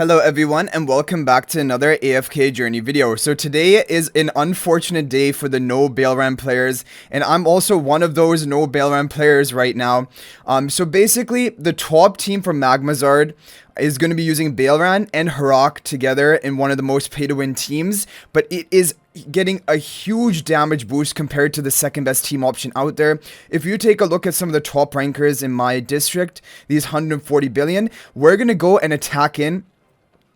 Hello everyone and welcome back to another AFK journey video. So today is an unfortunate day for the no Baelran players, and I'm also one of those no Baelran players right now. So basically the top team for Magmazard is going to be using Baelran and Harak together in one of the most pay to win teams, but it is getting a huge damage boost compared to the second best team option out there. If you take a look at some of the top rankers in my district, these 140 billion, we're going to go and attack in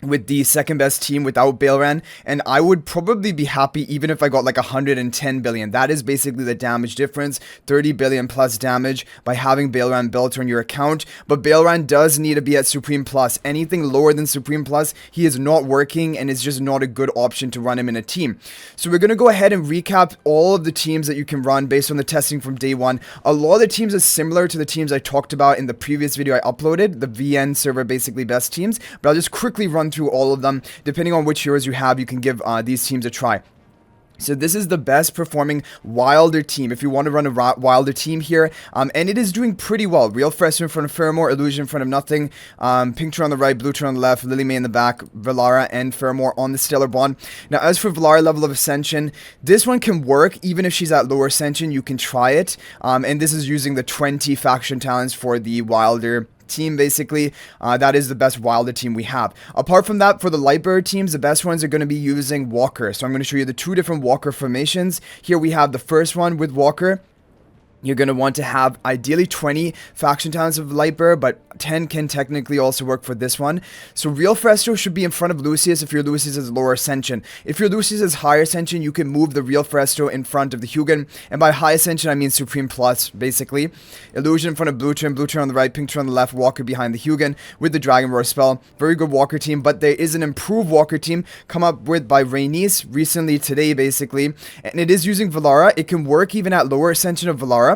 with the second best team without Baelran, and I would probably be happy even if I got like 110 billion. That is basically the damage difference, 30 billion plus damage by having Baelran built on your account. But Baelran does need to be at Supreme Plus. Anything lower than Supreme Plus, he is not working and it's just not a good option to run him in a team. So we're going to go ahead and recap all of the teams that you can run based on the testing from day one. A lot of the teams are similar to the teams I talked about in the previous video I uploaded, the VN server basically best teams, but I'll just quickly run through all of them. Depending on which heroes you have, you can give these teams a try. So this is the best performing Wilder team if you want to run a Wilder team here, and it is doing pretty well. Real Fresco in front of Fermor, Illusion in front of Nothing, Pink Turn on the right, Blue Turn on the left, Lily May in the back, Velara and Fermor on the Stellar Bond. Now as for Velara level of Ascension, this one can work even if she's at lower Ascension. You can try it, and this is using the 20 faction talents for the Wilder team. Basically that is the best Wilder team we have. Apart from that, for the Lightbearer teams, the best ones are going to be using Walker. So I'm going to show you the two different Walker formations. Here we have the first one with Walker. You're going to want to have ideally 20 faction talents of Lightbearer, but 10 can technically also work for this one. So Real Fresco should be in front of Lucius if your Lucius is lower Ascension. If your Lucius is higher Ascension, you can move the Real Fresco in front of the Hugin. And by high Ascension, I mean Supreme Plus, basically. Illusion in front of Blue Turn on the right, Pink Turn on the left, Walker behind the Hugin with the Dragon Roar spell. Very good Walker team, but there is an improved Walker team come up with by Reinier recently today, basically. And it is using Velara. It can work even at lower Ascension of Velara.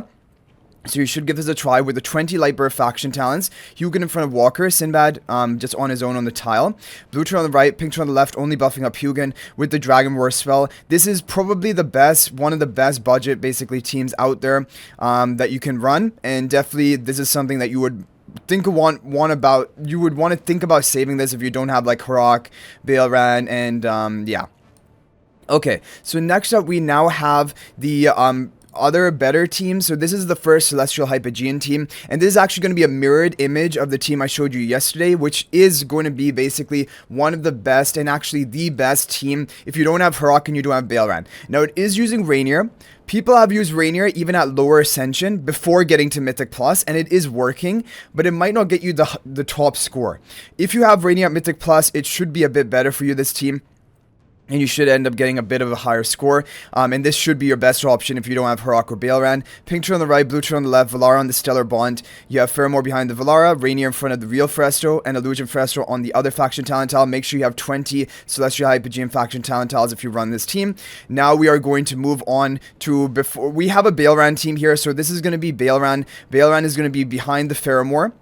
So you should give this a try with the 20 Lightbearer faction talents. Hugin in front of Walker, Sinbad just on his own on the tile. Blue Turn on the right, Pink Turn on the left, only buffing up Hugin with the Dragon Roar spell. This is probably the best, one of the best budget basically teams out there that you can run, and definitely this is something that you would you would want to think about saving this if you don't have like Harak, Baelran, and yeah. Okay, so next up we now have the other better teams. So this is the first Celestial Hypogean team, and this is actually going to be a mirrored image of the team I showed you yesterday, which is going to be basically one of the best and actually the best team if you don't have Harak and you don't have Baelran. Now it is using Reinier. People have used Reinier even at lower Ascension before getting to Mythic Plus, and it is working, but it might not get you the top score. If you have Reinier at Mythic Plus, it should be a bit better for you, this team, and you should end up getting a bit of a higher score. And this should be your best option if you don't have Harak or Baelran. Pink Turn on the right, Blue Turn on the left, Velara on the Stellar Bond. You have Fermor behind the Velara, Reinier in front of the Real Fresco, and Illusion Fresco on the other faction talent tile. Make sure you have 20 Celestial Hypogean faction talent tiles if you run this team. Now we are going to move on to, before we have a Baelran team here, so this is going to be Baelran. Baelran is going to be behind the Fermor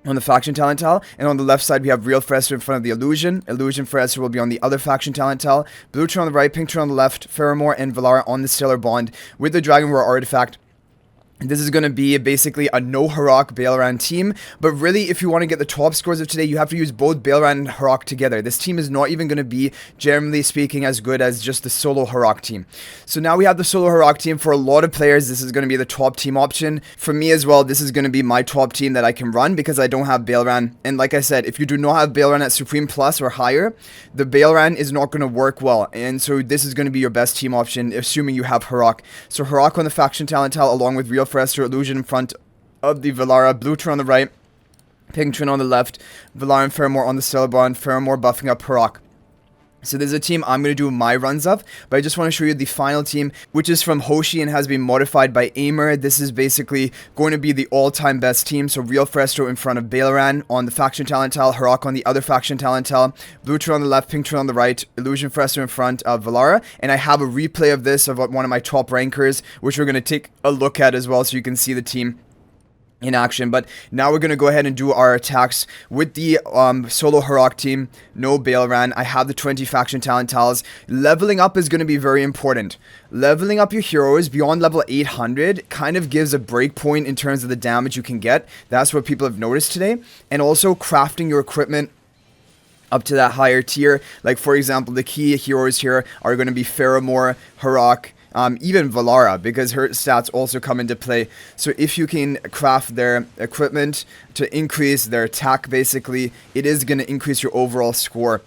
on the faction talent tile, and on the left side we have Real Fresco in front of the Illusion. Illusion Fresco will be on the other faction talent tile. Blue Turn on the right, Pink Turn on the left, Fermor and Velara on the Stellar Bond with the Dragon Roar artifact. This is going to be basically a no Harak Baelran team, but really if you want to get the top scores of today, you have to use both Baelran and Harak together. This team is not even going to be, generally speaking, as good as just the solo Harak team. So now we have the solo Harak team. For a lot of players, this is going to be the top team option. For me as well, this is going to be my top team that I can run because I don't have Baelran. And like I said, if you do not have Baelran at Supreme Plus or higher, the Baelran is not going to work well. And so this is going to be your best team option, assuming you have Harak. So Harak on the faction talent tile along with Real Fresco, Illusion in front of the Velara, Blue Turn on the right, Pink Turn on the left, Velara and Fermor on the Stellar Bond, Fermor buffing up Harak. So there's a team I'm going to do my runs of, but I just want to show you the final team, which is from Hoshi and has been modified by Aimer. This is basically going to be the all-time best team. So Real Fresco in front of Baelran on the faction talent tile, Harak on the other faction talent tile, Blue Turn on the left, Pink Turn on the right, Illusion Fresco in front of Velara. And I have a replay of this of one of my top rankers, which we're going to take a look at as well so you can see the team in action. But now we're going to go ahead and do our attacks with the solo Harak team, no Baelran. I have the 20 faction talent tiles. Leveling up is going to be very important. Leveling up your heroes beyond level 800 kind of gives a break point in terms of the damage you can get. That's what people have noticed today. And also crafting your equipment up to that higher tier. Like, for example, the key heroes here are going to be Faramore, Harak, even Velara, because her stats also come into play. So if you can craft their equipment to increase their attack, basically, it is going to increase your overall score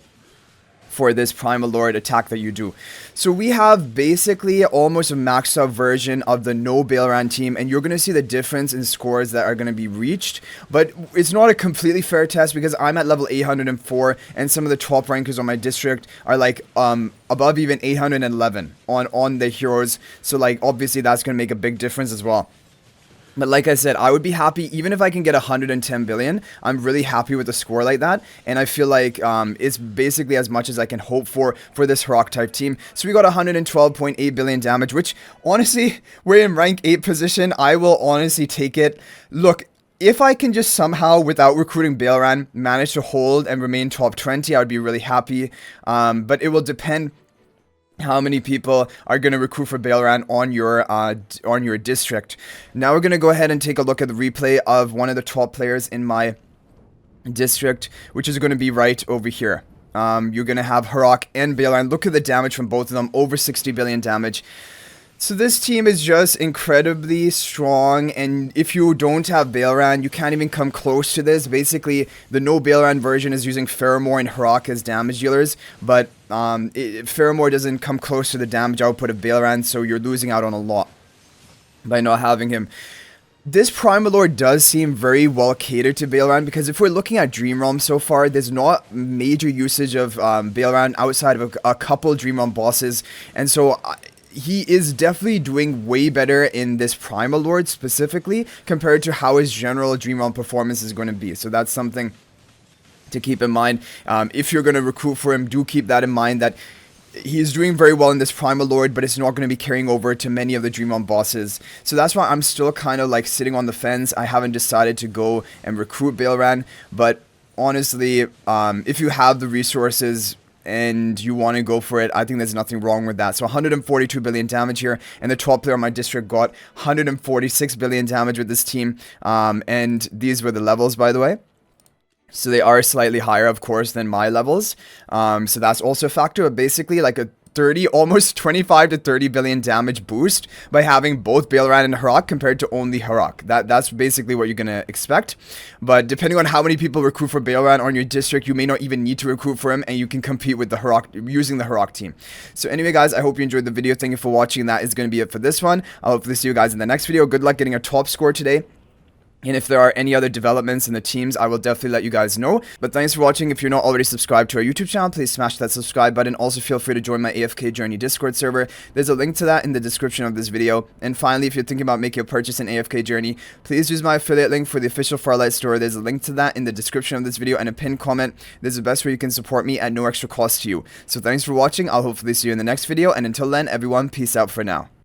for this Primal Lord attack that you do. So we have basically almost a maxed out version of the no Baelran team, and you're going to see the difference in scores that are going to be reached. But it's not a completely fair test because I'm at level 804 and some of the top rankers on my district are like above even 811 on the heroes. So like obviously that's going to make a big difference as well. But like I said, I would be happy even if I can get 110 billion. I'm really happy with a score like that. And I feel like it's basically as much as I can hope for this Harak type team. So we got 112.8 billion damage, which honestly, we're in rank 8 position. I will honestly take it. Look, if I can just somehow, without recruiting Baelran, manage to hold and remain top 20, I would be really happy. But it will depend how many people are going to recruit for Baelran on your district. Now we're going to go ahead and take a look at the replay of one of the top players in my district, which is going to be right over here. You're going to have Harak and Baelran. Look at the damage from both of them, over 60 billion damage. So this team is just incredibly strong, and if you don't have Baelran, you can't even come close to this. Basically, the no Baelran version is using Faramore and Harak as damage dealers, but Faramore doesn't come close to the damage output of Baelran, so you're losing out on a lot by not having him. This Primal Lord does seem very well catered to Baelran, because if we're looking at Dream Realm so far, there's not major usage of Baelran outside of a couple Dream Realm bosses, and so he is definitely doing way better in this Primal Lord specifically compared to how his general Dream Realm performance is going to be. So that's something to keep in mind. If you're going to recruit for him, do keep that in mind, that he's doing very well in this Primal Lord, but it's not going to be carrying over to many of the Dream Realm bosses. So that's why I'm still kind of like sitting on the fence. I haven't decided to go and recruit Baelran, but honestly, if you have the resources and you want to go for it, I think there's nothing wrong with that. So 142 billion damage here, and the top player on my district got 146 billion damage with this team, and these were the levels, by the way. So they are slightly higher, of course, than my levels. So that's also a factor, but basically like a 30, almost 25 to 30 billion damage boost by having both Baelran and Harak compared to only Harak. That's basically what you're going to expect. But depending on how many people recruit for Baelran on your district, you may not even need to recruit for him, and you can compete with the Harak using the Harak team. So anyway, guys, I hope you enjoyed the video. Thank you for watching. That is going to be it for this one. I'll hopefully see you guys in the next video. Good luck getting a top score today. And if there are any other developments in the teams, I will definitely let you guys know. But thanks for watching. If you're not already subscribed to our YouTube channel, please smash that subscribe button. Also, feel free to join my AFK Journey Discord server. There's a link to that in the description of this video. And finally, if you're thinking about making a purchase in AFK Journey, please use my affiliate link for the official Farlight store. There's a link to that in the description of this video and a pinned comment. This is the best way you can support me at no extra cost to you. So thanks for watching. I'll hopefully see you in the next video. And until then, everyone, peace out for now.